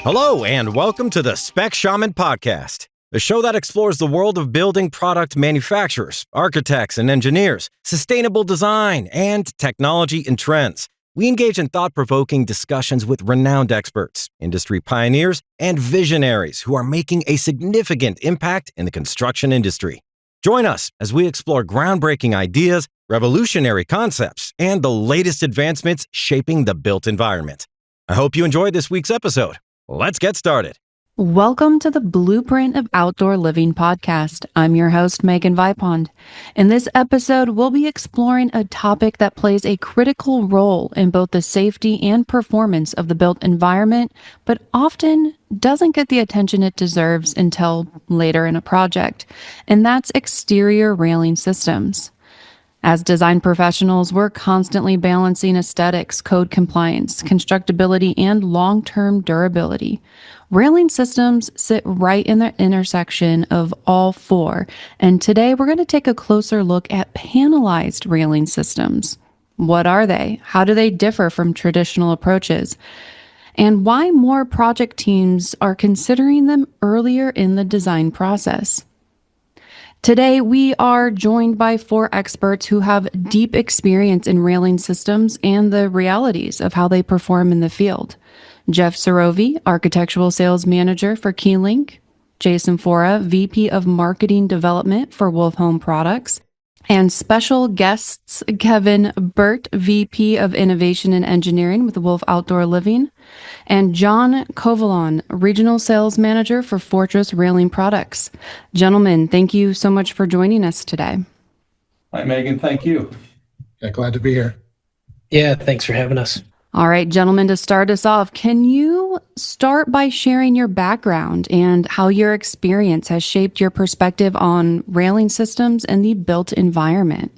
Hello, and welcome to the Spec Shaman Podcast, the show that explores the world of building product manufacturers, architects, and engineers, sustainable design, and technology and trends. We engage in thought-provoking discussions with renowned experts, industry pioneers, and visionaries who are making a significant impact in the construction industry. Join us as we explore groundbreaking ideas, revolutionary concepts, and the latest advancements shaping the built environment. I hope you enjoyed this week's episode. Let's get started. Welcome to the Blueprint of Outdoor Living podcast. I'm your host, Megan Vipond. In this episode, we'll be exploring a topic that plays a critical role in both the safety and performance of the built environment, but often doesn't get the attention it deserves until later in a project, and that's exterior railing systems. As design professionals, we're constantly balancing aesthetics, code compliance, constructability, and long-term durability. Railing systems sit right in the intersection of all four, and today we're going to take a closer look at panelized railing systems. What are they? How do they differ from traditional approaches? And why more project teams are considering them earlier in the design process. Today, we are joined by four experts who have deep experience in railing systems and the realities of how they perform in the field. Jeff Sorovi, Architectural Sales Manager for Keylink, Jason Fora, VP of Marketing Development for Wolf Home Products, and special guests Kevin Burt, VP of Innovation and Engineering with Wolf Outdoor Living, and John Kovalon, Regional Sales Manager for Fortress Railing Products. Gentlemen, thank you so much for joining us today. Hi, Megan. Thank you. Yeah, glad to be here. Yeah, thanks for having us. All right, gentlemen, to start us off, can you start by sharing your background and how your experience has shaped your perspective on railing systems and the built environment?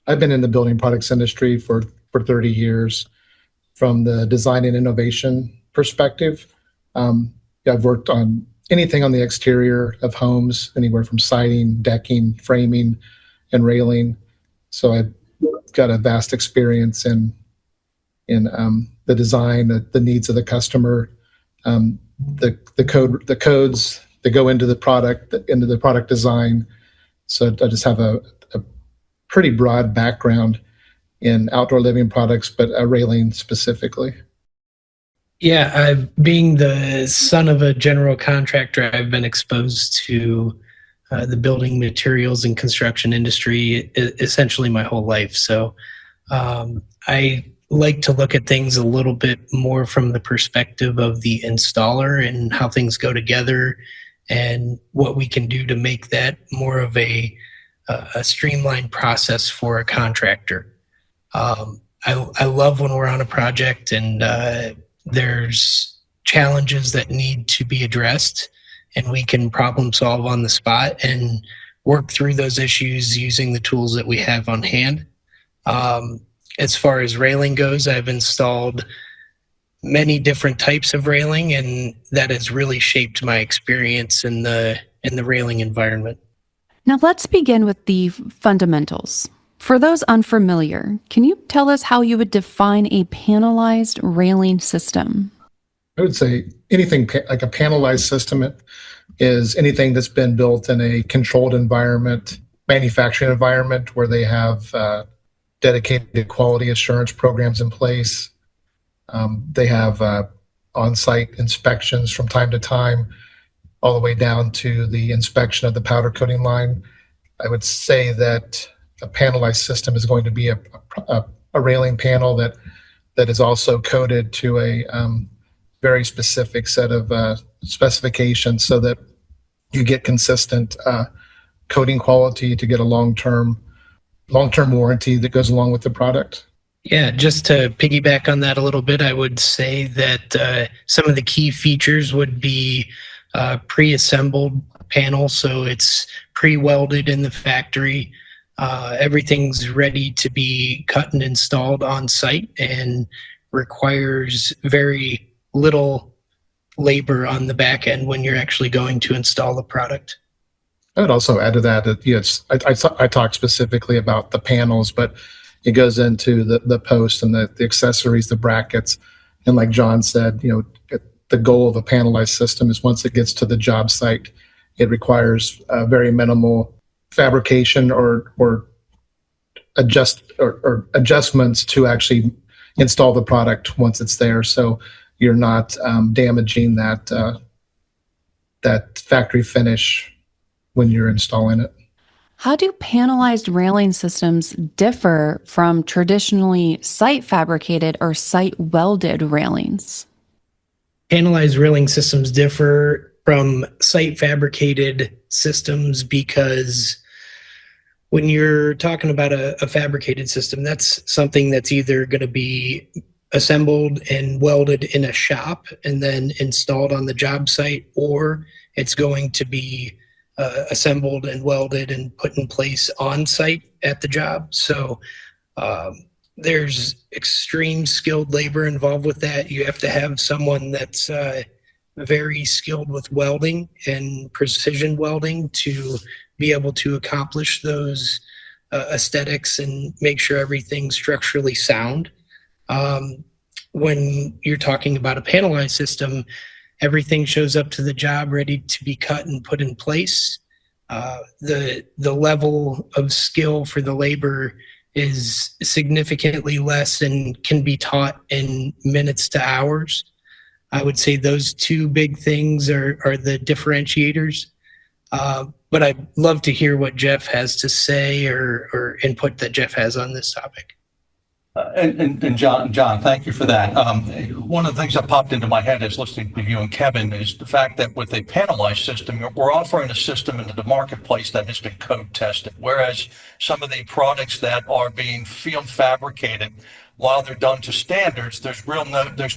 I've been in the building products industry for 30 years from the design and innovation perspective. I've worked on anything on the exterior of homes, anywhere from siding, decking, framing, and railing. So I've got a vast experience in the design, the needs of the customer, the codes that go into the product design. So I just have a pretty broad background in outdoor living products, but railing specifically. Yeah, being the son of a general contractor, I've been exposed to the building materials and construction industry essentially my whole life. So I like to look at things a little bit more from the perspective of the installer and how things go together and what we can do to make that more of a streamlined process for a contractor. I love when we're on a project and there's challenges that need to be addressed and we can problem solve on the spot and work through those issues using the tools that we have on hand. As far as railing goes, I've installed many different types of railing, and that has really shaped my experience in the railing environment. Now let's begin with the fundamentals. For those unfamiliar, can you tell us how you would define a panelized railing system? I would say anything like a panelized system is anything that's been built in a controlled environment, manufacturing environment, where they have dedicated quality assurance programs in place. They have on-site inspections from time to time, all the way down to the inspection of the powder coating line. I would say that a panelized system is going to be a railing panel that is also coded to a very specific set of specifications so that you get consistent coating quality to get a long-term warranty that goes along with the product. Yeah, just to piggyback on that a little bit, I would say that some of the key features would be pre-assembled panel, so it's pre-welded in the factory. Everything's ready to be cut and installed on site and requires very little labor on the back end when you're actually going to install the product. I would also add to that yes, I talked specifically about the panels, but it goes into the posts and the accessories, the brackets, and like John said, the goal of a panelized system is once it gets to the job site, it requires very minimal fabrication or adjustments to actually install the product once it's there. So you're not damaging that factory finish when you're installing it. How do panelized railing systems differ from traditionally site-fabricated or site-welded railings? Panelized railing systems differ from site-fabricated systems because when you're talking about a fabricated system, that's something that's either going to be assembled and welded in a shop and then installed on the job site, or it's going to be assembled and welded and put in place on site at the job. So there's extreme skilled labor involved with that. You have to have someone that's very skilled with welding and precision welding to be able to accomplish those aesthetics and make sure everything's structurally sound. When you're talking about a panelized system, everything shows up to the job ready to be cut and put in place. The level of skill for the labor is significantly less and can be taught in minutes to hours. I would say those two big things are the differentiators. But I'd love to hear what Jeff has to say or input that Jeff has on this topic. And John, thank you for that. One of the things that popped into my head as listening to you and Kevin is the fact that with a panelized system, we're offering a system into the marketplace that has been code tested, whereas some of the products that are being field fabricated, while they're done to standards, there's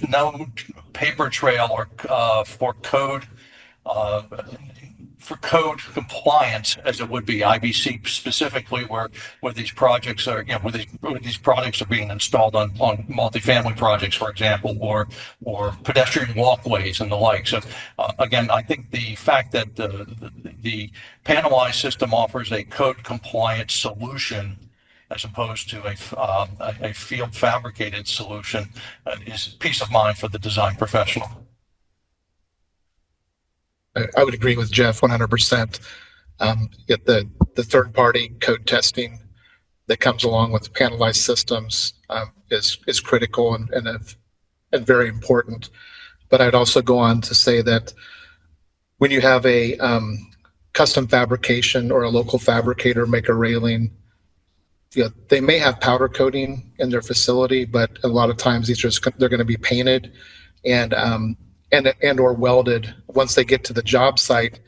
no paper trail or for code compliance as it would be IBC specifically, where these projects are, where these products are being installed on multifamily projects, for example, or pedestrian walkways and the like. So again, I think the fact that the panelized system offers a code compliant solution as opposed to a field fabricated solution is peace of mind for the design professional. I would agree with Jeff 100%. Yet the third-party code testing that comes along with panelized systems is critical and very important. But I'd also go on to say that when you have a custom fabrication or a local fabricator make a railing, they may have powder coating in their facility, but a lot of times they're going to be painted and or welded once they get to the job site.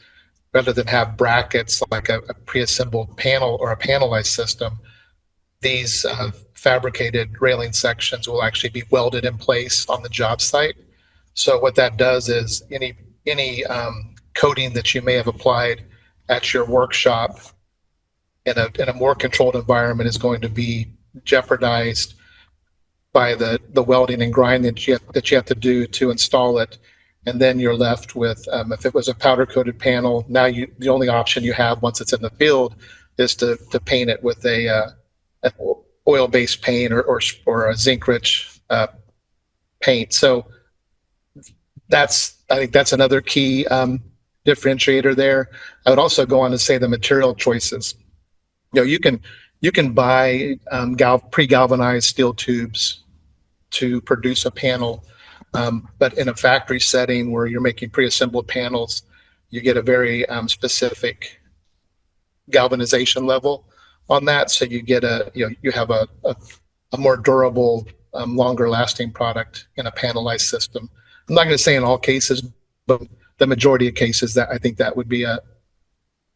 Rather than have brackets like a pre-assembled panel or a panelized system, these fabricated railing sections will actually be welded in place on the job site. So what that does is any coating that you may have applied at your workshop in a more controlled environment is going to be jeopardized by the welding and grinding that you have to do to install it. And then you're left with, if it was a powder coated panel, now the only option you have once it's in the field is to paint it with an oil-based paint or a zinc-rich paint. So I think that's another key differentiator there. I would also go on to say the material choices. You can buy pre-galvanized steel tubes to produce a panel, but in a factory setting where you're making pre-assembled panels, you get a very specific galvanization level on that. So you get you have a more durable, longer lasting product in a panelized system. I'm not going to say in all cases, but the majority of cases that I think that would be a.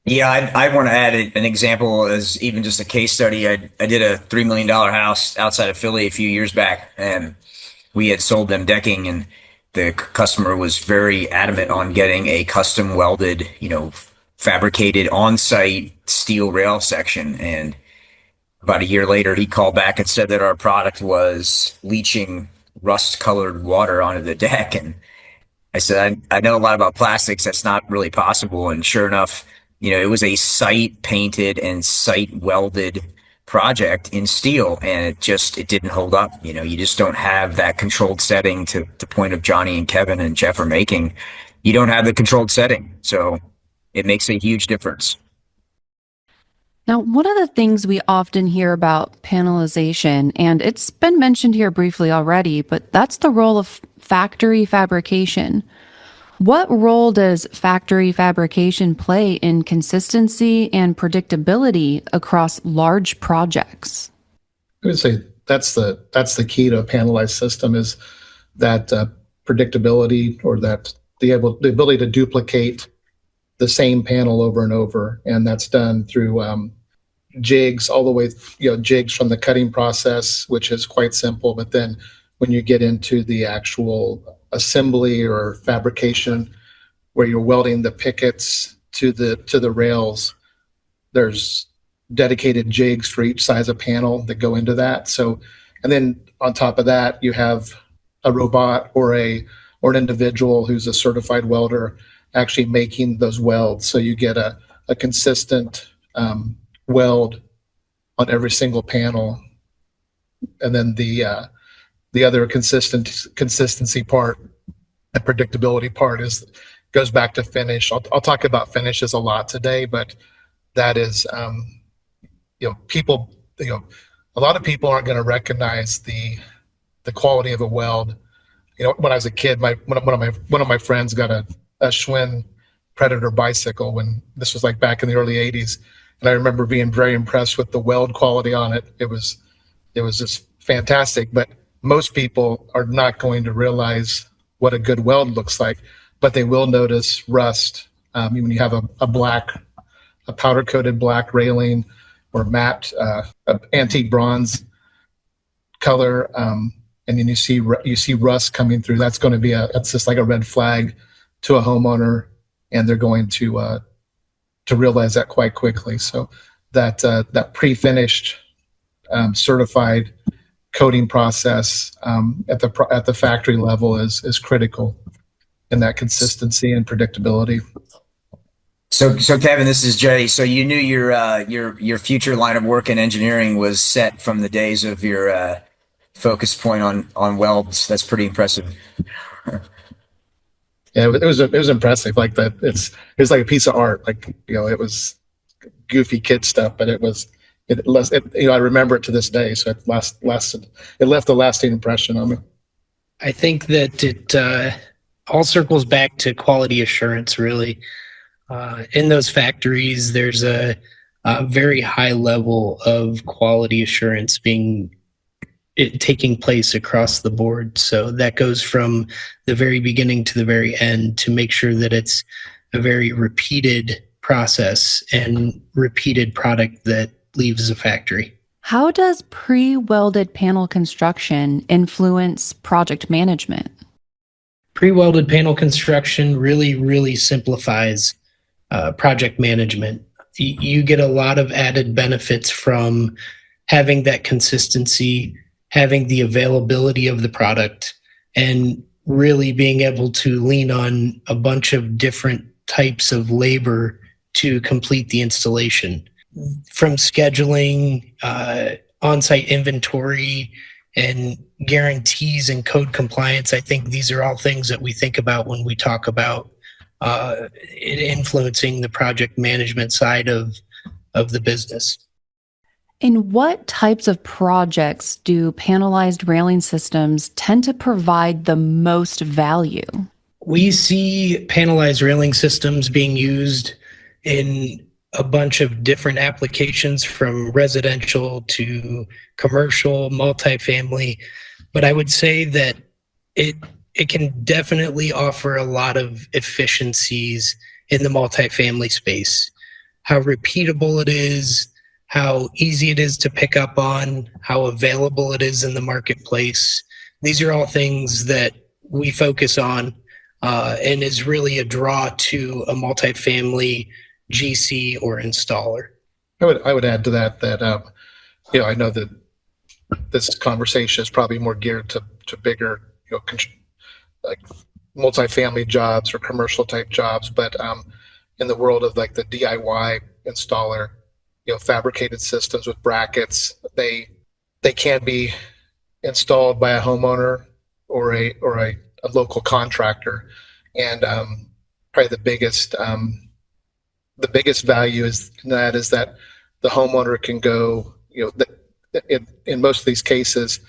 Yeah, I want to add an example as even just a case study. I did a $3 million house outside of Philly a few years back, and we had sold them decking, and the customer was very adamant on getting a custom welded, fabricated on-site steel rail section. And about a year later, he called back and said that our product was leaching rust-colored water onto the deck. And I said, I know a lot about plastics. That's not really possible. And sure enough, it was a site painted and site welded project in steel, and it didn't hold up. You just don't have that controlled setting. To the point of Johnny and Kevin and Jeff are making, you don't have the controlled setting, so it makes a huge difference. Now, one of the things we often hear about panelization, and it's been mentioned here briefly already, but that's the role of factory fabrication. What role does factory fabrication play in consistency and predictability across large projects? I would say that's the key to a panelized system, is that predictability, or that the ability to duplicate the same panel over and over, and that's done through jigs all the way, jigs from the cutting process, which is quite simple. But then when you get into the actual assembly or fabrication, where you're welding the pickets to the rails, there's dedicated jigs for each size of panel that go into that. So, and then on top of that, you have a robot or an individual who's a certified welder actually making those welds. So you get a consistent weld on every single panel. And then the other consistency part and predictability part goes back to finish. I'll talk about finishes a lot today, but that is, people, a lot of people aren't going to recognize the quality of a weld. When I was a kid, one of my friends got a Schwinn Predator bicycle, when this was like back in the early 80s. And I remember being very impressed with the weld quality on it. It was just fantastic. But most people are not going to realize what a good weld looks like, but they will notice rust. When you have a powder coated black railing or matte antique bronze color, and then you see rust coming through, that's just like a red flag to a homeowner, and they're going to realize that quite quickly. So that pre-finished certified coating process at the factory level is critical in that consistency and predictability. So Kevin, this is Jay. So you knew your future line of work in engineering was set from the days of your focus point on welds. That's pretty impressive. Yeah, it was impressive. Like that, it was like a piece of art. Like, it was goofy kid stuff, but I remember it to this day. So it left a lasting impression on me. I think that it all circles back to quality assurance, really. In those factories, there's a very high level of quality assurance taking place across the board. So that goes from the very beginning to the very end, to make sure that it's a very repeated process and repeated product that leaves the factory. How does pre-welded panel construction influence project management? Pre-welded panel construction really, really simplifies project management. You get a lot of added benefits from having that consistency, having the availability of the product, and really being able to lean on a bunch of different types of labor to complete the installation. From scheduling, on-site inventory, and guarantees and code compliance, I think these are all things that we think about when we talk about it influencing the project management side of the business. In what types of projects do panelized railing systems tend to provide the most value? We see panelized railing systems being used in a bunch of different applications, from residential to commercial, multifamily. But I would say that it can definitely offer a lot of efficiencies in the multifamily space. How repeatable it is, how easy it is to pick up on, how available it is in the marketplace. These are all things that we focus on and is really a draw to a multifamily GC or installer. I would add to that I know that this conversation is probably more geared to bigger, like multifamily jobs or commercial type jobs, but in the world of like the DIY installer, fabricated systems with brackets. They can be installed by a homeowner or a local contractor, and probably the biggest value is that the homeowner can go, in most of these cases,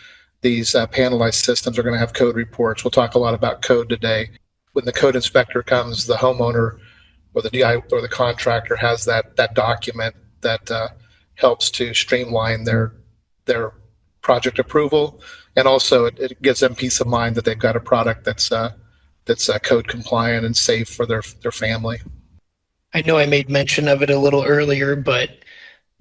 these panelized systems are going to have code reports. We'll talk a lot about code today. When the code inspector comes, the homeowner or the DI or the contractor has that document that helps to streamline their project approval, and also it gives them peace of mind that they've got a product that's code compliant and safe for their family. I know I made mention of it a little earlier, but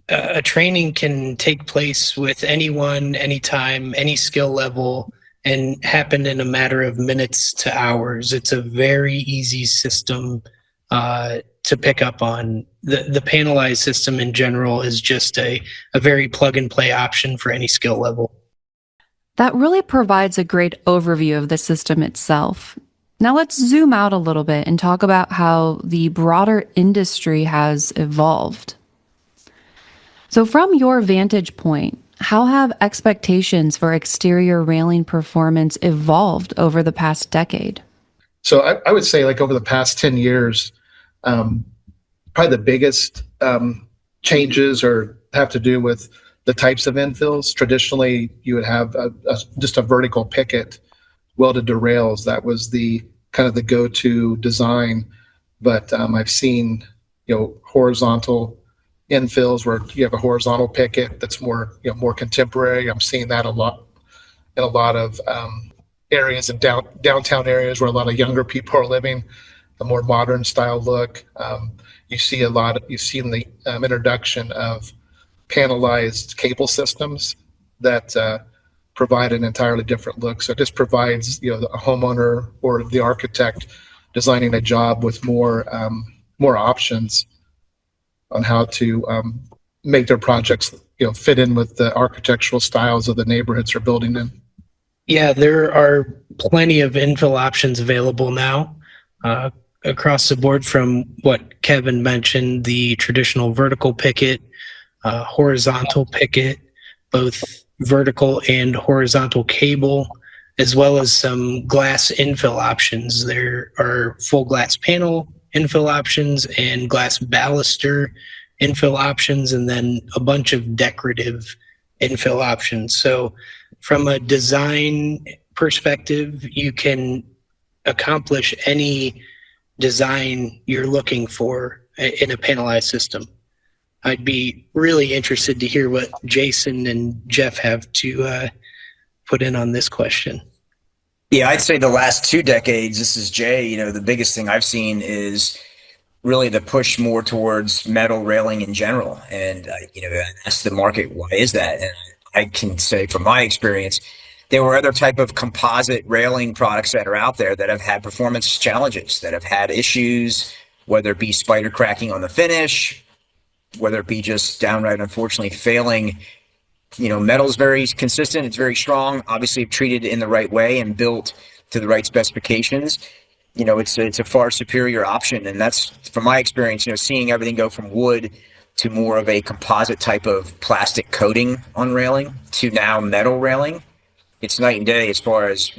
a training can take place with anyone, anytime, any skill level, and happen in a matter of minutes to hours. It's a very easy system to pick up on. The panelized system in general is just a very plug and play option for any skill level. That really provides a great overview of the system itself. Now let's zoom out a little bit and talk about how the broader industry has evolved. So from your vantage point, how have expectations for exterior railing performance evolved over the past decade? So I would say, like, over the past 10 years, probably the biggest changes have to do with the types of infills. Traditionally, you would have just a vertical picket welded to rails. That was the kind of the go-to design. But I've seen, horizontal infills where you have a horizontal picket that's more contemporary. I'm seeing that a lot in a lot of areas in downtown areas where a lot of younger people are living. A more modern style look. You've seen the introduction of panelized cable systems that provide an entirely different look. So it just provides a homeowner or the architect designing a job with more options on how to make their projects fit in with the architectural styles of the neighborhoods they're building in. Yeah, there are plenty of infill options available now. Across the board, from what Kevin mentioned, the traditional vertical picket, horizontal picket, both vertical and horizontal cable, as well as some glass infill options. There are full glass panel infill options and glass baluster infill options, and then a bunch of decorative infill options. So from a design perspective, you can accomplish any design you're looking for in a panelized system. I'd be really interested to hear what Jason and Jeff have to put in on this question. Yeah, I'd say the last 2 decades, this is Jay, the biggest thing I've seen is really the push more towards metal railing in general. And, I asked the market, why is that? And I can say from my experience, there were other type of composite railing products that are out there that have had performance challenges, that have had issues, whether it be spider cracking on the finish, whether it be just downright, unfortunately, failing. Metal's very consistent. It's very strong. Obviously, if treated in the right way and built to the right specifications, it's a far superior option. And that's, from my experience, seeing everything go from wood to more of a composite type of plastic coating on railing to now metal railing. It's night and day as far as,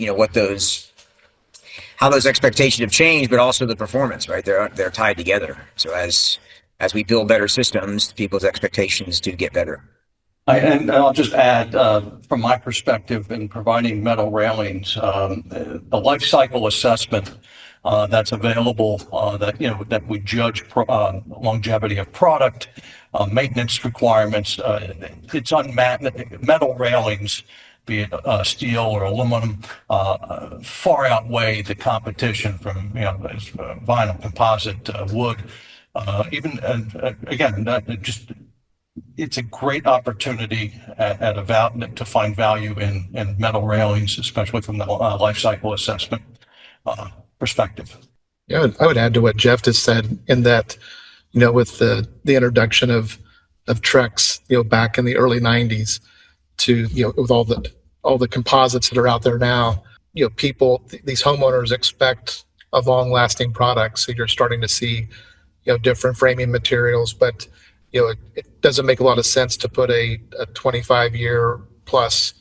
how those expectations have changed, but also the performance, right? They're tied together. So as we build better systems, people's expectations do get better. And I'll just add, from my perspective in providing metal railings, the lifecycle assessment that's available, that we judge longevity of product, maintenance requirements. It's unmatched. Metal railings, be it steel or aluminum, far outweigh the competition from vinyl, composite, wood. It's a great opportunity to find value in metal railings, especially from the life cycle assessment perspective. Yeah, I would add to what Jeff just said, in that, with the introduction of Trex, back in the early 90s, to with all the composites that are out there now, these homeowners expect a long lasting product. So you're starting to see different framing materials, but it doesn't make a lot of sense to put a 25-year plus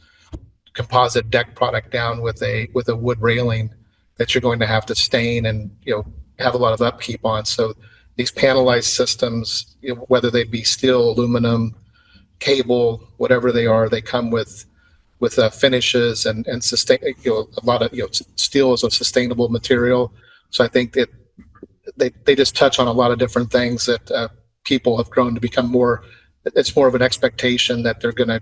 composite deck product down with a wood railing that you're going to have to stain and have a lot of upkeep on. So these panelized systems, whether they be steel, aluminum, cable, whatever they are, they come with finishes and sustain. A lot of steel is a sustainable material. So I think that they just touch on a lot of different things that people have grown to become more. It's more of an expectation that they're going to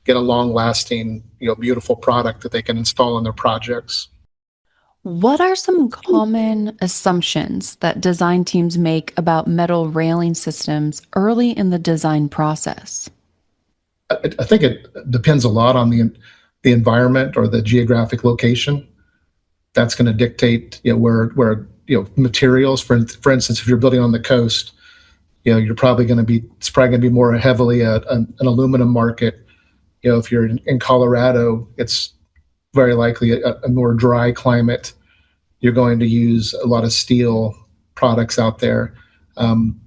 get a long-lasting, beautiful product that they can install in their projects. What are some common assumptions that design teams make about metal railing systems early in the design process? I think it depends a lot on the environment or the geographic location. That's going to dictate where materials. For instance, if you're building on the coast, it's probably going to be more heavily an aluminum market. If you're in Colorado, it's very likely a more dry climate. You're going to use a lot of steel products out there.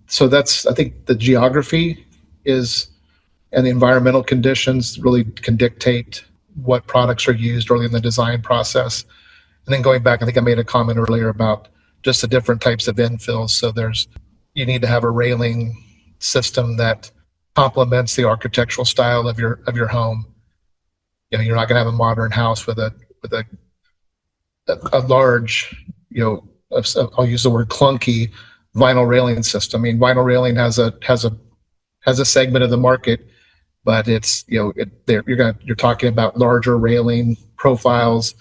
So I think the geography and the environmental conditions really can dictate what products are used early in the design process. And then going back, I think I made a comment earlier about just the different types of infills. So you need to have a railing system that complements the architectural style of your home. You're not going to have a modern house with a large, I'll use the word clunky vinyl railing system. I mean, vinyl railing has a segment of the market, but you're talking about larger railing profiles,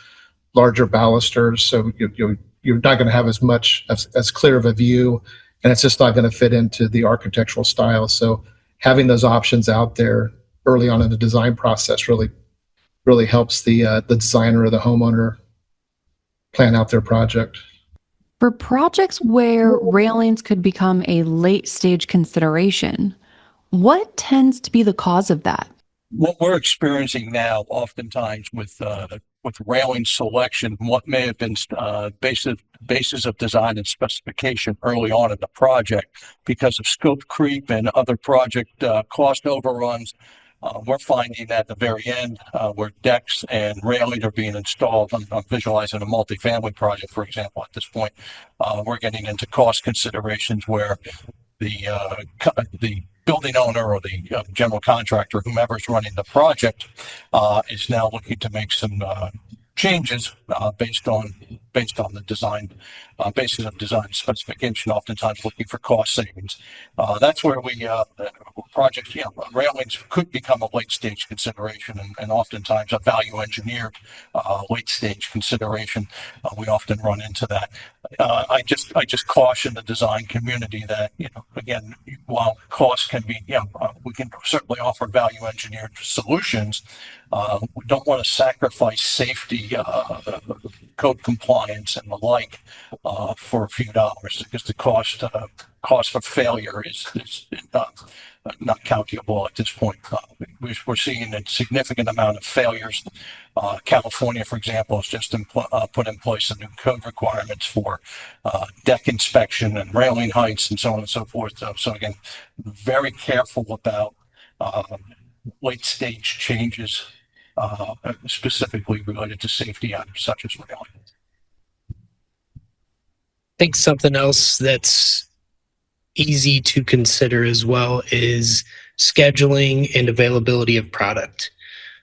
larger balusters. So you're not going to have as clear of a view, and it's just not going to fit into the architectural style. So having those options out there early on in the design process really helps the designer or the homeowner plan out their project. For projects where railings could become a late stage consideration, what tends to be the cause of that? What we're experiencing now, oftentimes with railing selection, what may have been basis of design and specification early on in the project, because of scope creep and other project cost overruns, we're finding at the very end where decks and railing are being installed. I'm visualizing a multifamily project, for example. At this point, we're getting into cost considerations where the building owner or the general contractor, whomever's running the project, is now looking to make some changes based on the design basis of design specification, oftentimes looking for cost savings. That's where projects, railings could become a late stage consideration, and oftentimes a value engineered late stage consideration. We often run into that. I just caution the design community that, again, while cost can be, we can certainly offer value engineered solutions. We don't want to sacrifice safety, code compliance, and the like for a few dollars, because the cost for failure is not calculable at this point. We're seeing a significant amount of failures. California, for example, has just put in place some new code requirements for deck inspection and railing heights and so on and so forth. So again, very careful about late stage changes, specifically related to safety items such as railing. I think something else that's easy to consider as well is scheduling and availability of product.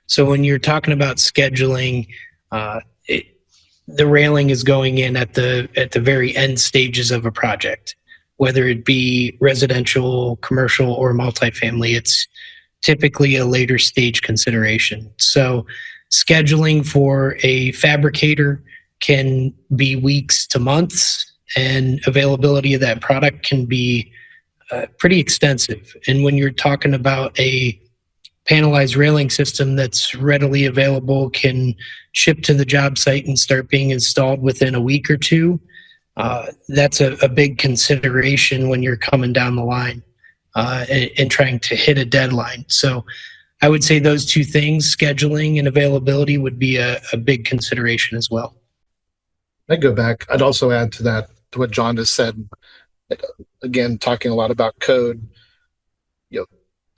So when you're talking about scheduling, the railing is going in at the very end stages of a project, whether it be residential, commercial, or multifamily. It's typically a later stage consideration. So scheduling for a fabricator can be weeks to months, and availability of that product can be pretty extensive. And when you're talking about a panelized railing system that's readily available, can ship to the job site and start being installed within a week or two, that's a big consideration when you're coming down the line and trying to hit a deadline. So I would say those two things, scheduling and availability, would be a big consideration as well. I'd go back. I'd also add to that, to what John just said. Again, talking a lot about code.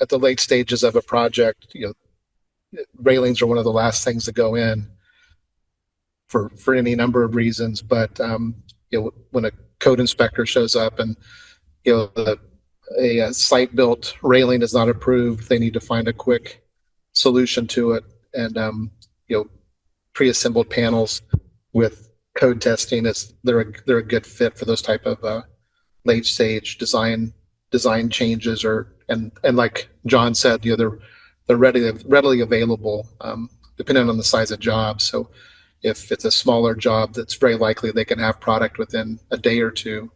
at the late stages of a project, railings are one of the last things to go in for any number of reasons. But when a code inspector shows up and a site-built railing is not approved, they need to find a quick solution to it. And pre-assembled panels with code testing they're a good fit for those type of late stage design changes, and like John said, they're readily available depending on the size of job. So if it's a smaller job, that's very likely they can have product within a day or two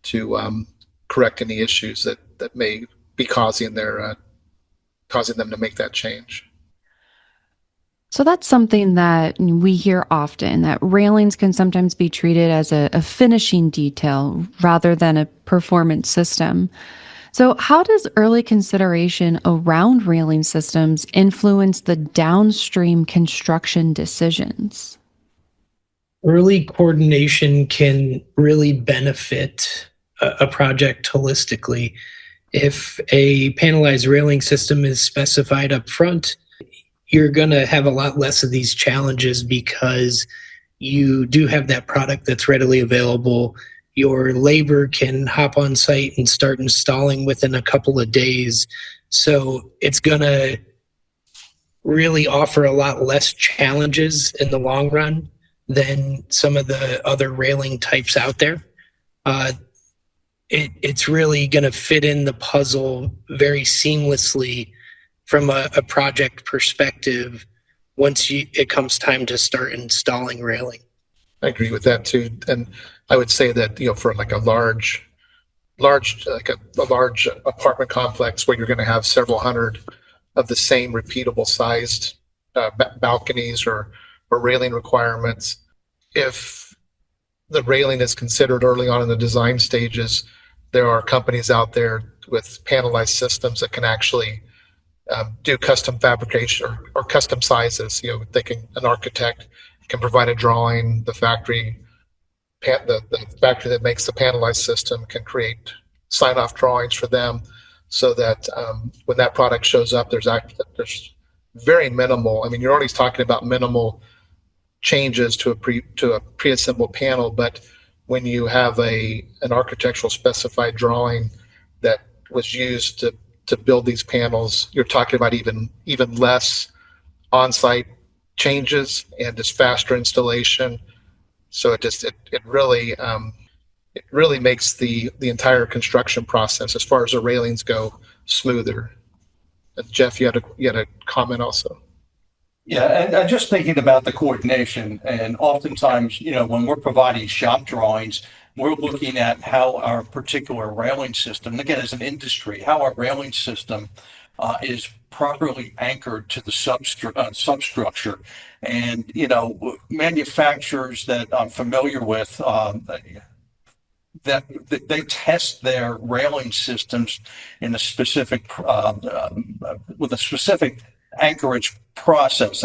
to correct any issues that may be causing them to make that change. So that's something that we hear often, that railings can sometimes be treated as a finishing detail rather than a performance system. So how does early consideration around railing systems influence the downstream construction decisions? Early coordination can really benefit a project holistically. If a panelized railing system is specified up front, you're going to have a lot less of these challenges because you do have that product that's readily available. Your labor can hop on site and start installing within a couple of days. So it's going to really offer a lot less challenges in the long run than some of the other railing types out there. It's really going to fit in the puzzle very seamlessly from a project perspective once it comes time to start installing railing. I agree with that too, and I would say that for like a large apartment complex where you're going to have several hundred of the same repeatable sized balconies or railing requirements, if the railing is considered early on in the design stages, there are companies out there with panelized systems that can actually do custom fabrication or custom sizes. An architect can provide a drawing. The factory that makes the panelized system can create sign-off drawings for them, so that when that product shows up, there's very minimal. I mean, you're already talking about minimal changes to a pre-assembled panel, but when you have an architectural specified drawing that was used to build these panels, you're talking about even less on-site changes and just faster installation. So it really makes the entire construction process, as far as the railings go, smoother. And Jeff, you had a comment also. Yeah, and just thinking about the coordination, and oftentimes, when we're providing shop drawings, we're looking at how our particular railing system, again, as an industry, how our railing system is properly anchored to the substructure. And, manufacturers that I'm familiar with, that they test their railing systems in a specific, with a specific anchoring process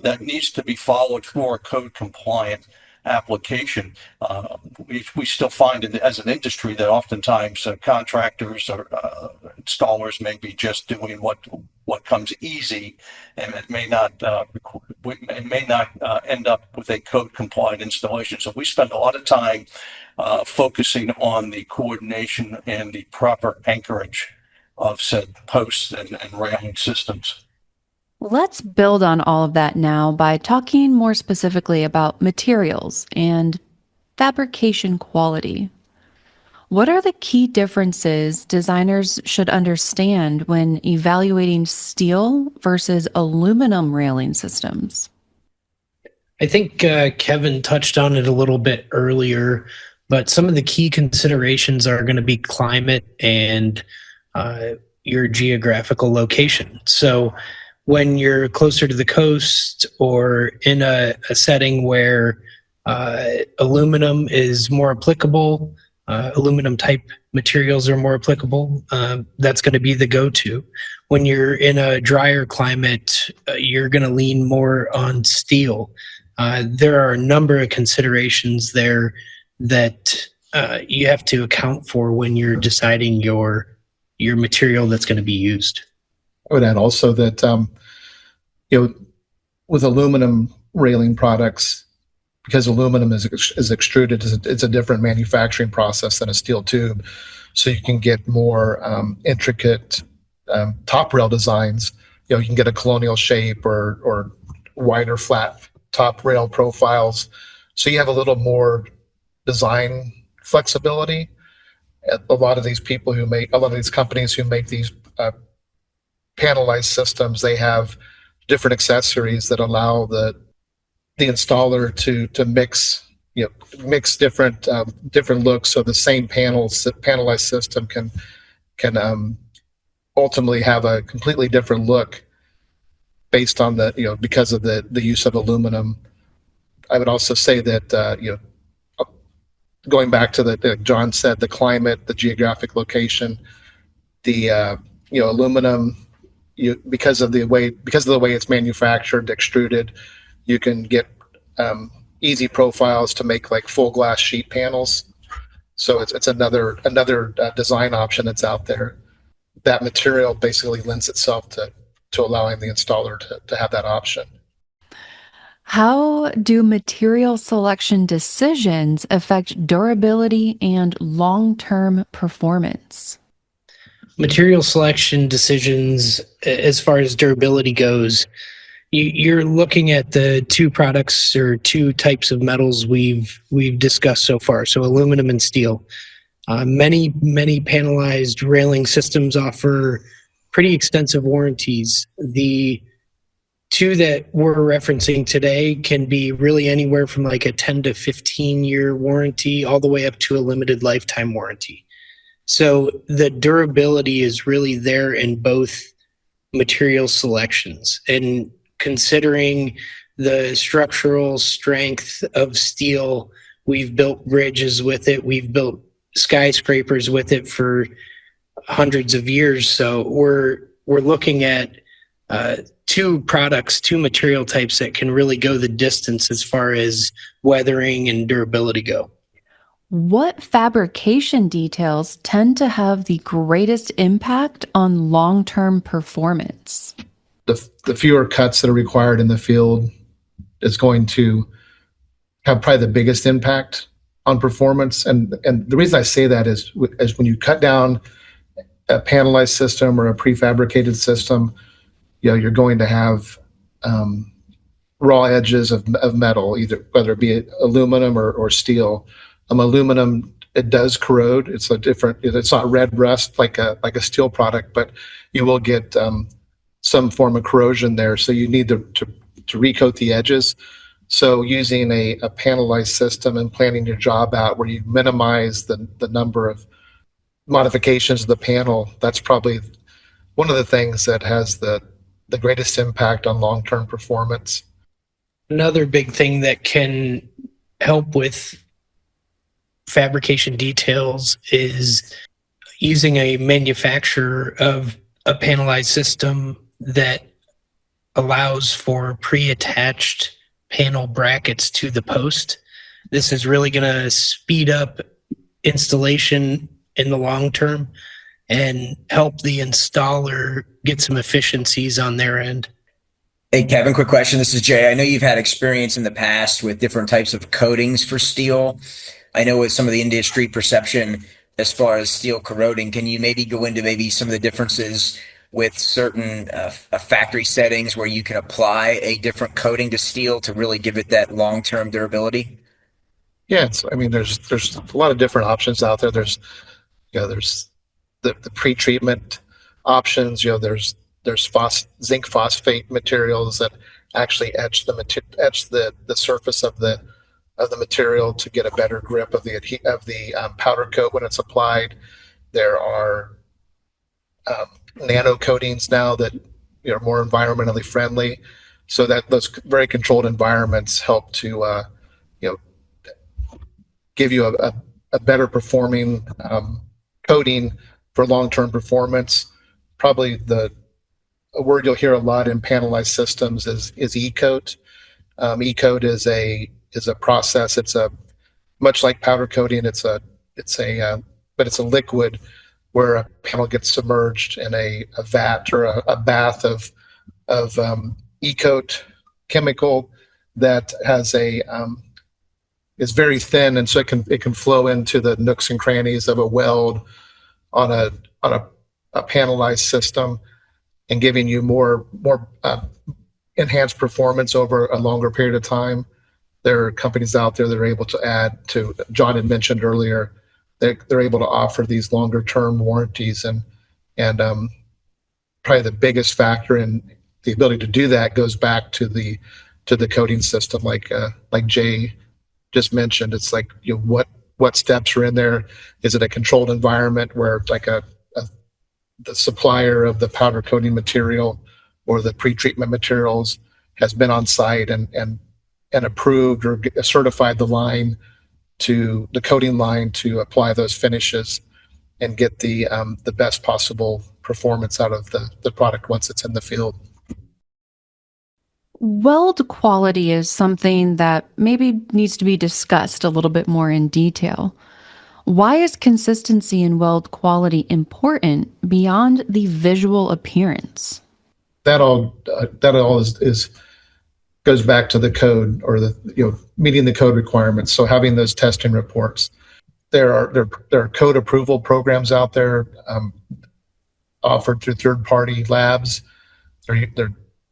that needs to be followed for a code compliant application. We still find as an industry that oftentimes contractors or installers may be just doing what comes easy, and it may not end up with a code compliant installation. So we spend a lot of time focusing on the coordination and the proper anchorage of said posts and railing systems. Let's build on all of that now by talking more specifically about materials and fabrication quality. What are the key differences designers should understand when evaluating steel versus aluminum railing systems? I think Kevin touched on it a little bit earlier, but some of the key considerations are going to be climate and your geographical location. So when you're closer to the coast or in a setting where aluminum is more applicable, aluminum type materials are more applicable, that's going to be the go-to. When you're in a drier climate, you're going to lean more on steel. There are a number of considerations there that you have to account for when you're deciding your your material that's going to be used. I would add also that, with aluminum railing products, because aluminum is extruded, it's a different manufacturing process than a steel tube. So you can get more intricate top rail designs. You can get a colonial shape or wider flat top rail profiles. So you have a little more design flexibility. A lot of these companies who make these panelized systems, they have different accessories that allow the installer to mix different looks, so the same panelized system can ultimately have a completely different look based on because of the use of aluminum. I would also say that going back to John said, the climate, the geographic location, the aluminum, because of the way it's manufactured, extruded, you can get easy profiles to make like full glass sheet panels. So it's another design option that's out there. That material basically lends itself to allowing the installer to have that option. How do material selection decisions affect durability and long-term performance? Material selection decisions, as far as durability goes, you're looking at the two products or two types of metals we've discussed so far. So aluminum and steel. Many panelized railing systems offer pretty extensive warranties. The two that we're referencing today can be really anywhere from like a 10 to 15 year warranty all the way up to a limited lifetime warranty. So the durability is really there in both material selections. And considering the structural strength of steel, we've built bridges with it, we've built skyscrapers with it for hundreds of years. So we're looking at two material types that can really go the distance as far as weathering and durability go. What fabrication details tend to have the greatest impact on long-term performance? The fewer cuts that are required in the field is going to have probably the biggest impact on performance. And the reason I say that is when you cut down a panelized system or a prefabricated system, you're going to have raw edges of metal, whether it be aluminum or steel. Aluminum, it does corrode. It's not red rust like a steel product, but you will get some form of corrosion there. So you need to recoat the edges. So using a panelized system and planning your job out where you minimize the number of modifications of the panel, that's probably one of the things that has the greatest impact on long-term performance. Another big thing that can help with fabrication details is using a manufacturer of a panelized system that allows for pre-attached panel brackets to the post. This is really going to speed up installation in the long term and help the installer get some efficiencies on their end. Hey, Kevin, quick question. This is Jay. I know you've had experience in the past with different types of coatings for steel. I know with some of the industry perception as far as steel corroding, can you maybe go into maybe some of the differences with certain factory settings where you can apply a different coating to steel to really give it that long-term durability? Yeah, there's a lot of different options out there. There's the pre-treatment options. There's zinc phosphate materials that actually etch the surface of the material to get a better grip of the powder coat when it's applied. There are nano coatings now that are more environmentally friendly, so that those very controlled environments help to give you a better performing coating for long-term performance. Probably a word you'll hear a lot in panelized systems is e-coat. E-coat is a process. It's much like powder coating. But it's a liquid where a panel gets submerged in a vat or a bath of e-coat chemical that has is very thin, and so it can flow into the nooks and crannies of a weld on a panelized system, and giving you more enhanced performance over a longer period of time. There are companies out there that are able to add to, John had mentioned earlier, they're able to offer these longer term warranties, and probably the biggest factor in the ability to do that goes back to the coating system, like Jay just mentioned. It's like, what steps are in there? Is it a controlled environment where like the supplier of the powder coating material or the pretreatment materials has been on site and approved or certified the coating line to apply those finishes and get the best possible performance out of the product once it's in the field. Weld quality is something that maybe needs to be discussed a little bit more in detail. Why is consistency in weld quality important beyond the visual appearance? That all goes back to the code, or meeting the code requirements. So having those testing reports. There are code approval programs out there offered through third-party labs.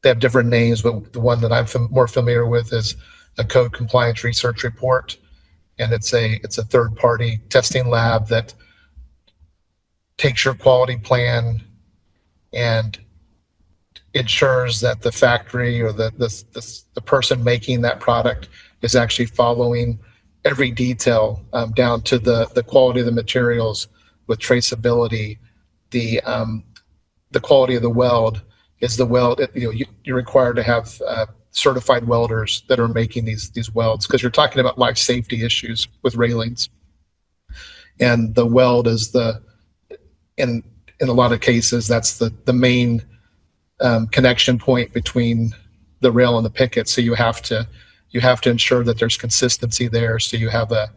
They have different names, but the one that I'm more familiar with is a code compliance research report, and it's a third-party testing lab that takes your quality plan and ensures that the factory or the person making that product is actually following every detail down to the quality of the materials with traceability. The quality of the weld is the weld. You're required to have certified welders that are making these welds, because you're talking about life safety issues with railings, and the weld is in a lot of cases that's the main connection point between the rail and the picket. So you have to ensure that there's consistency there, so you have an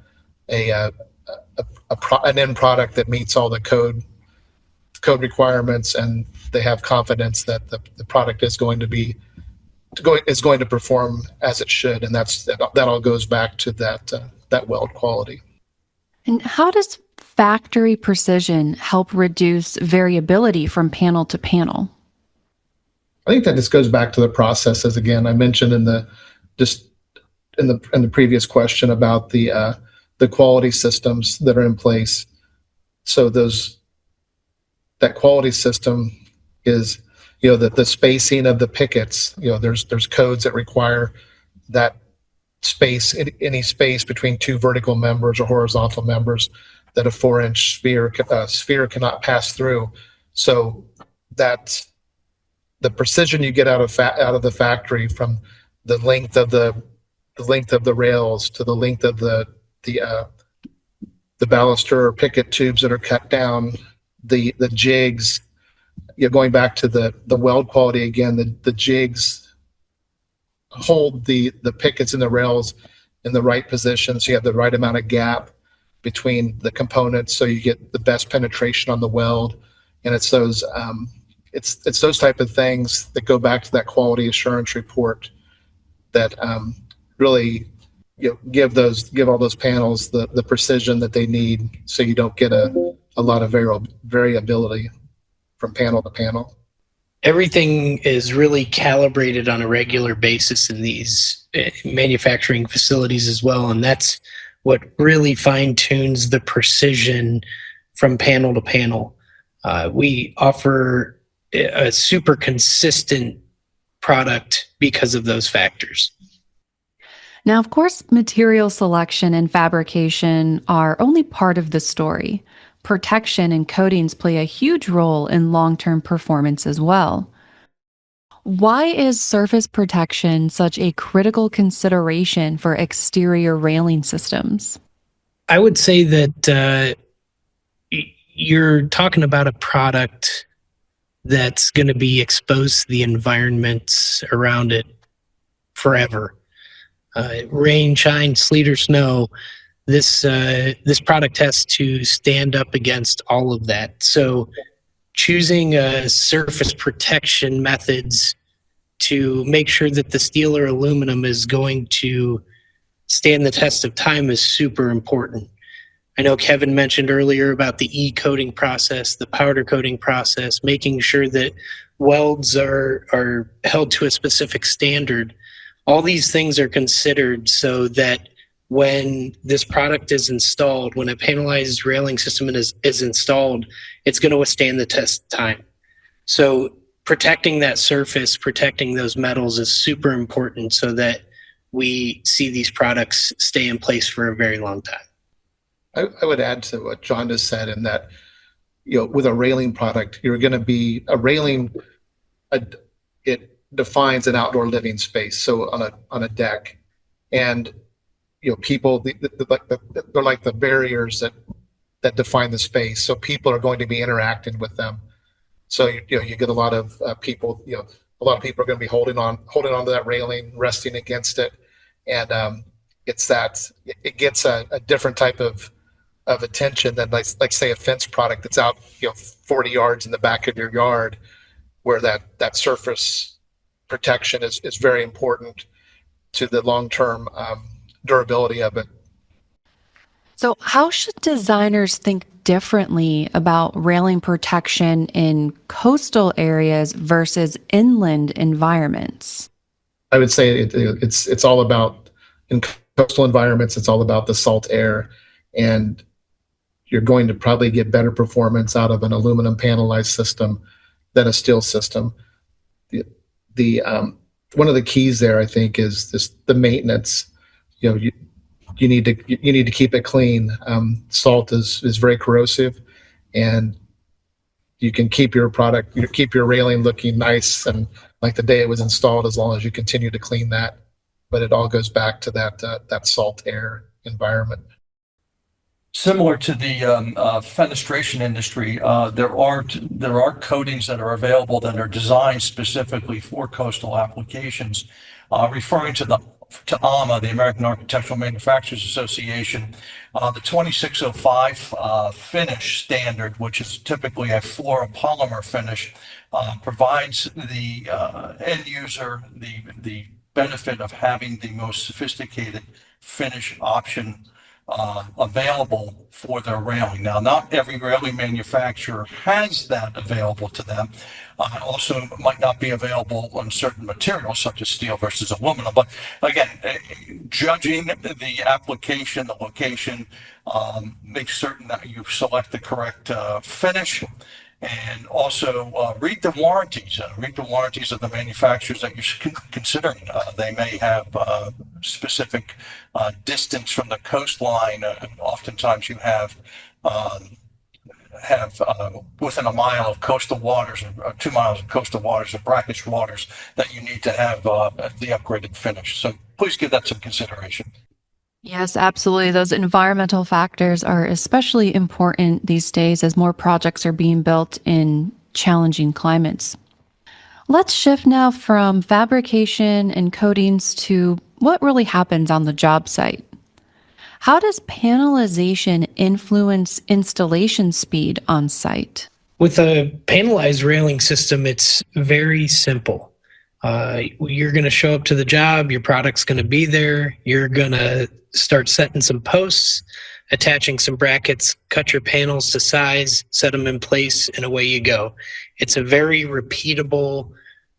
end product that meets all the code requirements, and they have confidence that the product is going to perform as it should, and that all goes back to that weld quality. And how does factory precision help reduce variability from panel to panel? I think that just goes back to the processes again. I mentioned in the previous question about the quality systems that are in place. So that quality system is, the spacing of the pickets. There's codes that require that space, any space between two vertical members or horizontal members, that a 4-inch sphere cannot pass through. So that the precision you get out of the factory, from the length of the rails to the length of the baluster or picket tubes that are cut down, the jigs, going back to the weld quality again, the jigs hold the pickets and the rails in the right position, so you have the right amount of gap between the components, so you get the best penetration on the weld. And it's those type of things that go back to that quality assurance report that really give all those panels the precision that they need, so you don't get a lot of variability from panel to panel. Everything is really calibrated on a regular basis in these manufacturing facilities as well, and that's what really fine-tunes the precision from panel to panel. We offer a super consistent product because of those factors. Now, of course, material selection and fabrication are only part of the story. Protection and coatings play a huge role in long-term performance as well. Why is surface protection such a critical consideration for exterior railing systems? I would say that you're talking about a product that's going to be exposed to the environments around it forever. Rain, shine, sleet, or snow, this product has to stand up against all of that. So choosing surface protection methods to make sure that the steel or aluminum is going to stand the test of time is super important. I know Kevin mentioned earlier about the e-coating process, the powder coating process, making sure that welds are held to a specific standard. All these things are considered so that when this product is installed, when a panelized railing system is installed, it's going to withstand the test of time. So protecting that surface, protecting those metals is super important so that we see these products stay in place for a very long time. I would add to what John just said in that, with a railing product, you're going to be a railing. It defines an outdoor living space. So on a deck, and people, they're like the barriers that define the space. So people are going to be interacting with them. So you get a lot of people. A lot of people are going to be holding on to that railing, resting against it, and it gets a different type of attention than like say a fence product that's out 40 yards in the back of your yard, where that surface protection is very important to the long-term durability of it. So how should designers think differently about railing protection in coastal areas versus inland environments? I would say it's all about, in coastal environments, it's all about the salt air, and you're going to probably get better performance out of an aluminum panelized system than a steel system. The one of the keys there, I think, is the maintenance. You need to keep it clean. Salt is very corrosive, and you can keep your railing looking nice and like the day it was installed, as long as you continue to clean that. But it all goes back to that salt air environment. Similar to the fenestration industry, there are coatings that are available that are designed specifically for coastal applications. Referring to AMA, the American Architectural Manufacturers Association, the 2605 finish standard, which is typically a fluoropolymer finish, provides the end user the benefit of having the most sophisticated finish option available for their railing. Now, not every railing manufacturer has that available to them. Also might not be available on certain materials such as steel versus aluminum. But again, judging the application, the location, make certain that you select the correct finish. And also read the warranties. Read the warranties of the manufacturers that you're considering. They may have specific distance from the coastline. Oftentimes you have within a mile of coastal waters, or 2 miles of coastal waters, or brackish waters, that you need to have the upgraded finish. So please give that some consideration. Yes, absolutely. Those environmental factors are especially important these days as more projects are being built in challenging climates. Let's shift now from fabrication and coatings to what really happens on the job site. How does panelization influence installation speed on site? With a panelized railing system, it's very simple. You're going to show up to the job, your product's going to be there, you're going to start setting some posts, attaching some brackets, cut your panels to size, set them in place, and away you go. It's a very repeatable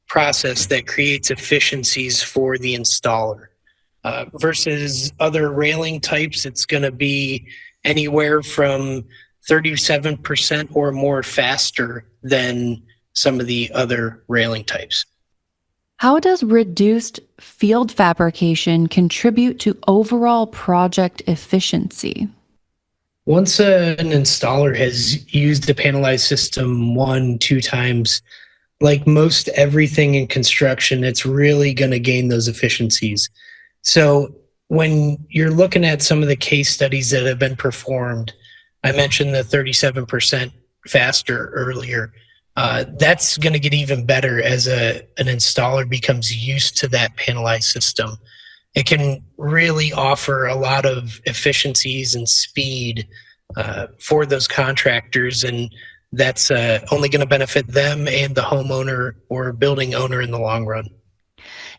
process that creates efficiencies for the installer. Versus other railing types, it's going to be anywhere from 37% or more faster than some of the other railing types. How does reduced field fabrication contribute to overall project efficiency? Once an installer has used the panelized system 1-2 times, like most everything in construction, it's really going to gain those efficiencies. So when you're looking at some of the case studies that have been performed, I mentioned the 37% faster earlier. That's going to get even better as an installer becomes used to that panelized system. it can really offer a lot of efficiencies and speed for those contractors, and that's only going to benefit them and the homeowner or building owner in the long run.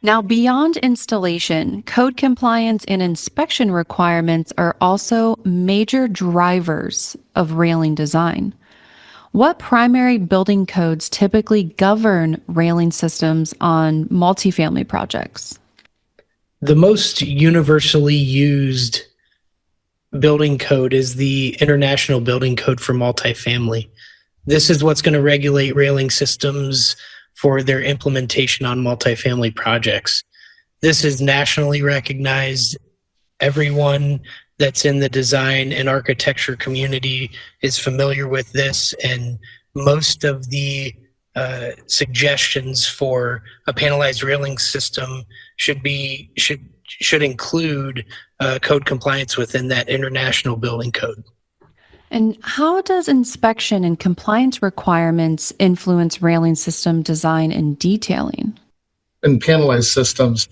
Now, beyond installation, code compliance and inspection requirements are also major drivers of railing design. What primary building codes typically govern railing systems on multifamily projects? The most universally used building code is the International Building Code for Multifamily. This is what's going to regulate railing systems for their implementation on multifamily projects. This is nationally recognized. Everyone that's in the design and architecture community is familiar with this, and most of the suggestions for a panelized railing system should include code compliance within that International Building Code. And how does inspection and compliance requirements influence railing system design and detailing? In panelized systems,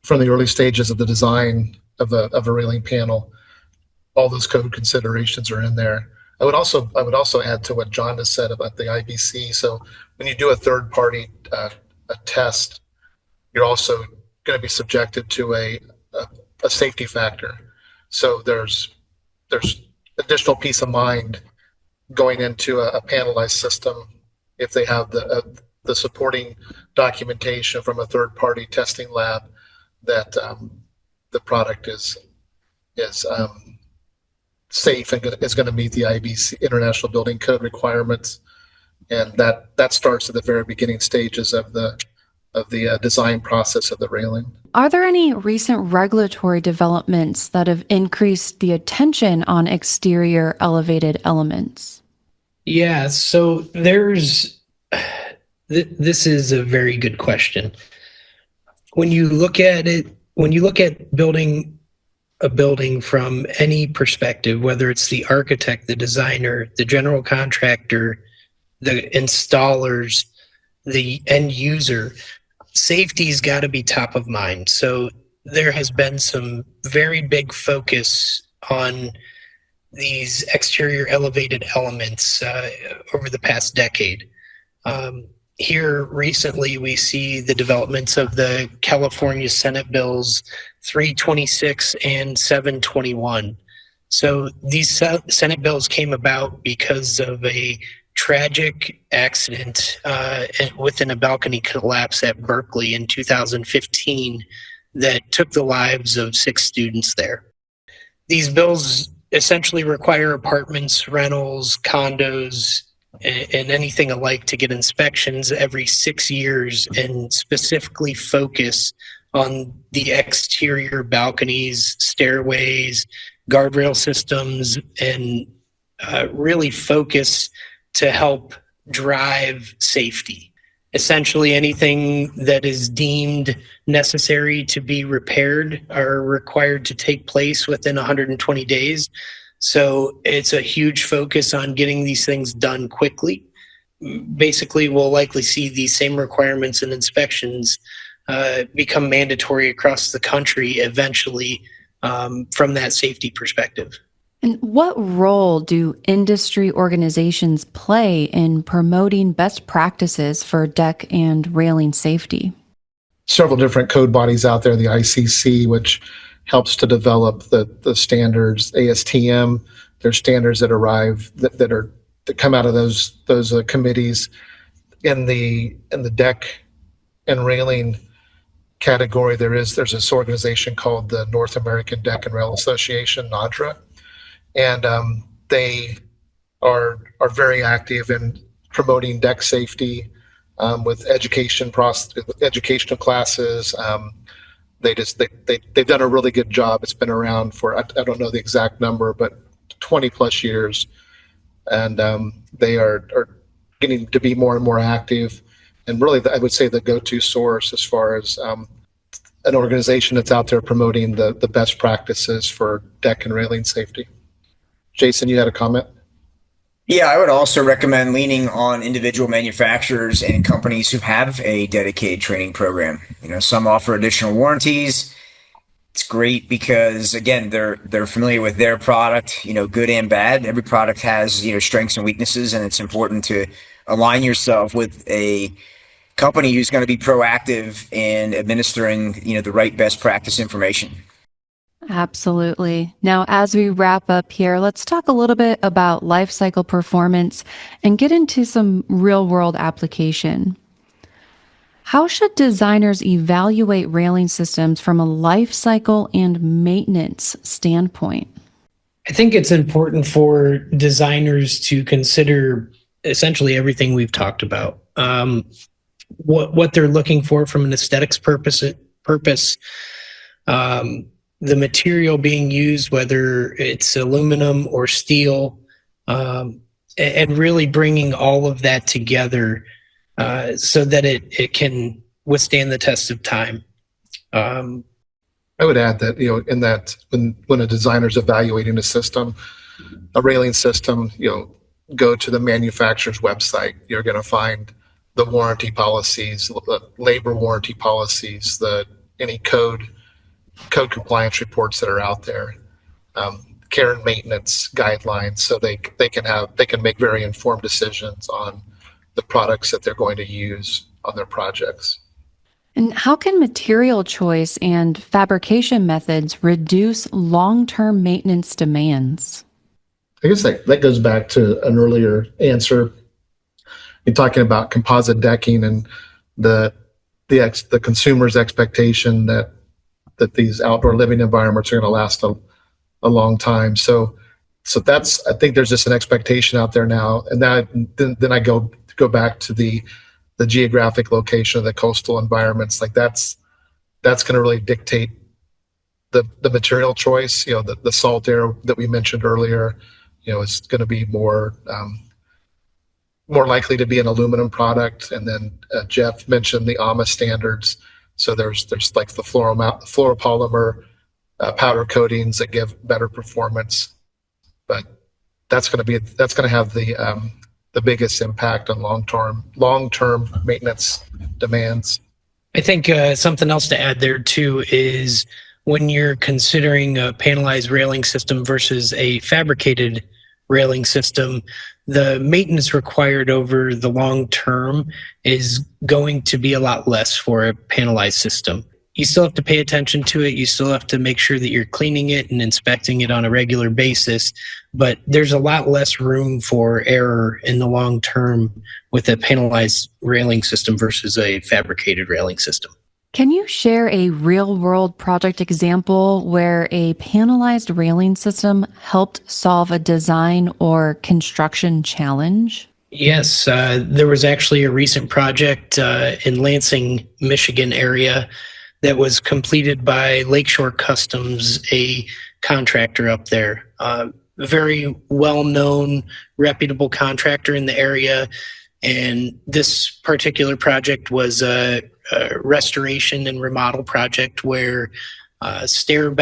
from the early stages of the design of a railing panel, all those code considerations are in there. I would also add to what John has said about the IBC. So when you do a third party a test, you're also going to be subjected to a safety factor. So there's additional peace of mind going into a panelized system if they have the supporting documentation from a third party testing lab that the product is safe and is going to meet the IBC International Building Code requirements, and that starts at the very beginning stages of the design process of the railing. Are there any recent regulatory developments that have increased the attention on exterior elevated elements? Yeah, so this is a very good question. When you look at building a building from any perspective, whether it's the architect, the designer, the general contractor, the installers, the end user, safety's got to be top of mind. So there has been some very big focus on these exterior elevated elements over the past decade. Here recently, we see the developments of the California Senate bills 326 and 721. So these Senate bills came about because of a tragic accident within a balcony collapse at Berkeley in 2015 that took the lives of 6 students there. These bills essentially require apartments, rentals, condos, and anything alike to get inspections every 6 years and specifically focus on the exterior balconies, stairways, guardrail systems, and really focus to help drive safety. Essentially, anything that is deemed necessary to be repaired are required to take place within 120 days. So it's a huge focus on getting these things done quickly. Basically, we'll likely see these same requirements and inspections become mandatory across the country eventually from that safety perspective. And what role do industry organizations play in promoting best practices for deck and railing safety? Several different code bodies out there, the ICC, which helps to develop the standards, ASTM. There's standards that arrive that come out of those committees. In the deck and railing category, there's this organization called the North American Deck and Rail Association, NADRA, and they are very active in promoting deck safety with educational classes. They've done a really good job. It's been around for, I don't know the exact number, but 20 plus years. And they are getting to be more and more active. And really, I would say the go-to source as far as an organization that's out there promoting the best practices for deck and railing safety. Jason, you had a comment? Yeah, I would also recommend leaning on individual manufacturers and companies who have a dedicated training program. Some offer additional warranties, It's great because again, they're familiar with their product, good and bad. Every product has, strengths and weaknesses, and it's important to align yourself with a company who's going to be proactive in administering, the right best practice information. Absolutely. Now, as we wrap up here, let's talk a little bit about life cycle performance and get into some real world application. How should designers evaluate railing systems from a life cycle and maintenance standpoint? I think it's important for designers to consider essentially everything we've talked about. What they're looking for from an aesthetics purpose, the material being used, whether it's aluminum or steel, and really bringing all of that together so that it can withstand the test of time. I would add that, in that when a designer's evaluating a system, a railing system, go to the manufacturer's website. You're going to find the warranty policies, the labor warranty policies, any code compliance reports that are out there, care and maintenance guidelines, so they can make very informed decisions on the products that they're going to use on their projects. And how can material choice and fabrication methods reduce long-term maintenance demands? I guess that goes back to an earlier answer. You're talking about composite decking and the consumer's expectation that these outdoor living environments are going to last a long time. So I think there's just an expectation out there now, and then I go back to the geographic location of the coastal environments. Like that's going to really dictate the material choice. The salt air that we mentioned earlier, is going to be more likely to be an aluminum product. And then Jeff mentioned the AMA standards. So there's like the fluoropolymer powder coatings that give better performance, but that's going to have the biggest impact on long-term maintenance demands. I think something else to add there too is when you're considering a panelized railing system versus a fabricated railing system, the maintenance required over the long term is going to be a lot less for a panelized system. You still have to pay attention to it. You still have to make sure that you're cleaning it and inspecting it on a regular basis. But there's a lot less room for error in the long term with a panelized railing system versus a fabricated railing system. Can you share a real-world project example where a panelized railing system helped solve a design or construction challenge? Yes, there was actually a recent project in Lansing, Michigan area that was completed by Lakeshore Customs, a contractor up there. Very well-known, reputable contractor in the area. And this particular project was a restoration and remodel project where stairs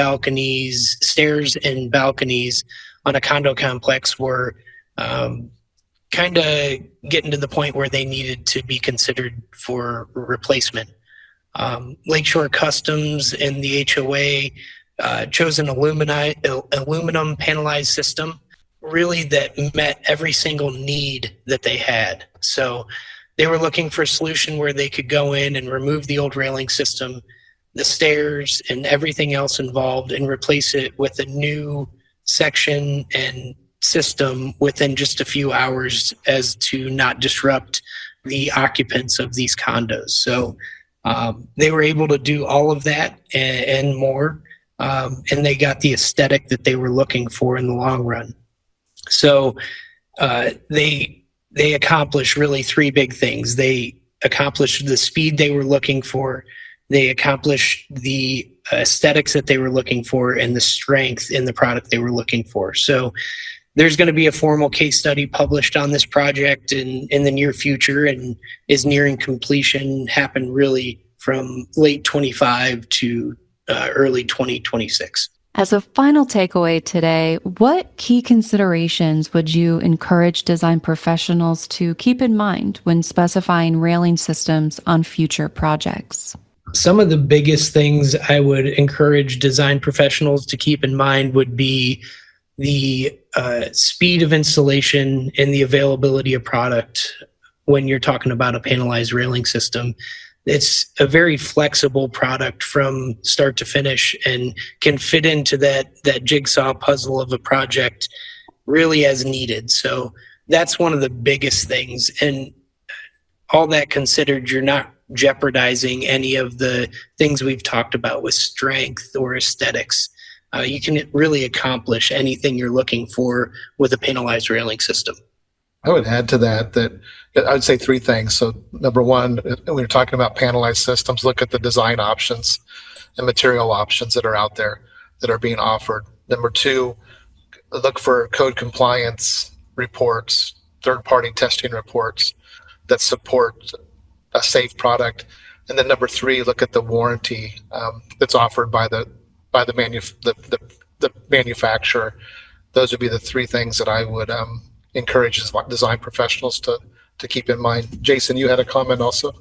and balconies on a condo complex were kind of getting to the point where they needed to be considered for replacement. Lakeshore Customs and the HOA chose an aluminum panelized system, really that met every single need that they had. So they were looking for a solution where they could go in and remove the old railing system, the stairs, and everything else involved, and replace it with a new section and system within just a few hours, as to not disrupt the occupants of these condos. So they were able to do all of that and more, and they got the aesthetic that they were looking for in the long run. So they accomplished really three big things. They accomplished the speed they were looking for. They accomplished the aesthetics that they were looking for and the strength in the product they were looking for. So there's going to be a formal case study published on this project in the near future, and is nearing completion, happened really from late 25 to early 2026. As a final takeaway today, what key considerations would you encourage design professionals to keep in mind when specifying railing systems on future projects? Some of the biggest things I would encourage design professionals to keep in mind would be the speed of installation and the availability of product when you're talking about a panelized railing system. It's a very flexible product from start to finish and can fit into that jigsaw puzzle of a project really as needed. So that's one of the biggest things. And all that considered, you're not jeopardizing any of the things we've talked about with strength or aesthetics. You can really accomplish anything you're looking for with a panelized railing system. I would add to that I would say three things. So number one, when you're talking about panelized systems, look at the design options and material options that are out there that are being offered. Number two, look for code compliance reports, third-party testing reports that support a safe product. And then number three, look at the warranty that's offered by the manufacturer. Those would be the three things that I would encourage design professionals to keep in mind. Jason, you had a comment also?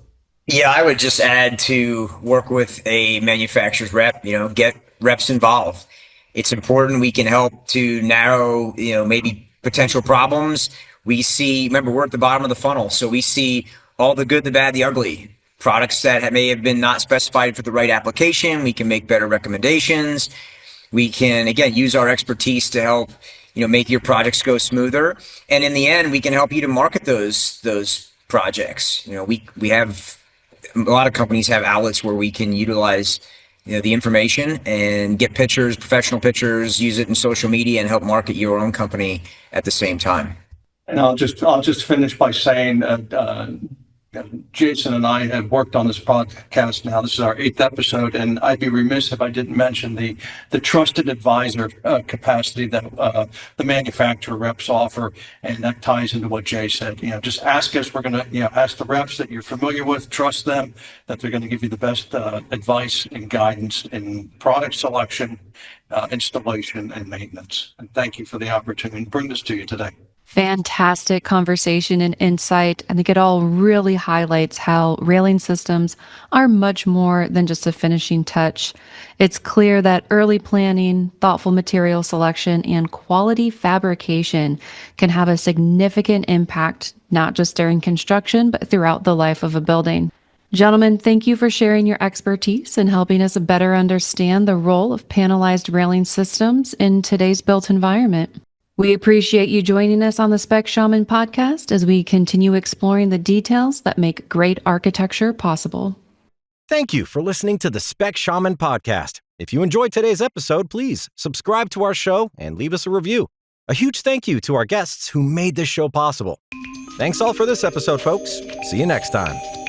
Yeah, I would just add to work with a manufacturer's rep, get reps involved. It's important. We can help to narrow, maybe potential problems. Remember, we're at the bottom of the funnel. So we see all the good, the bad, the ugly. Products that may have been not specified for the right application. We can make better recommendations. We can, again, use our expertise to help, make your projects go smoother. And in the end, we can help you to market those projects. We have, a lot of companies have outlets where we can utilize, the information and get pictures, professional pictures, use it in social media and help market your own company at the same time. And I'll just finish by saying Jason and I have worked on this podcast now. This is our 8th episode, and I'd be remiss if I didn't mention the trusted advisor capacity that the manufacturer reps offer, and that ties into what Jay said. Just ask us. We're going to ask the reps that you're familiar with, trust them, that they're going to give you the best advice and guidance in product selection, installation, and maintenance. And thank you for the opportunity to bring this to you today. Fantastic conversation and insight. I think it all really highlights how railing systems are much more than just a finishing touch. It's clear that early planning, thoughtful material selection, and quality fabrication can have a significant impact, not just during construction, but throughout the life of a building. Gentlemen, thank you for sharing your expertise and helping us better understand the role of panelized railing systems in today's built environment. We appreciate you joining us on the Spec Shaman podcast as we continue exploring the details that make great architecture possible. Thank you for listening to the Spec Shaman podcast. If you enjoyed today's episode, please subscribe to our show and leave us a review. A huge thank you to our guests who made this show possible. Thanks all for this episode, folks. See you next time.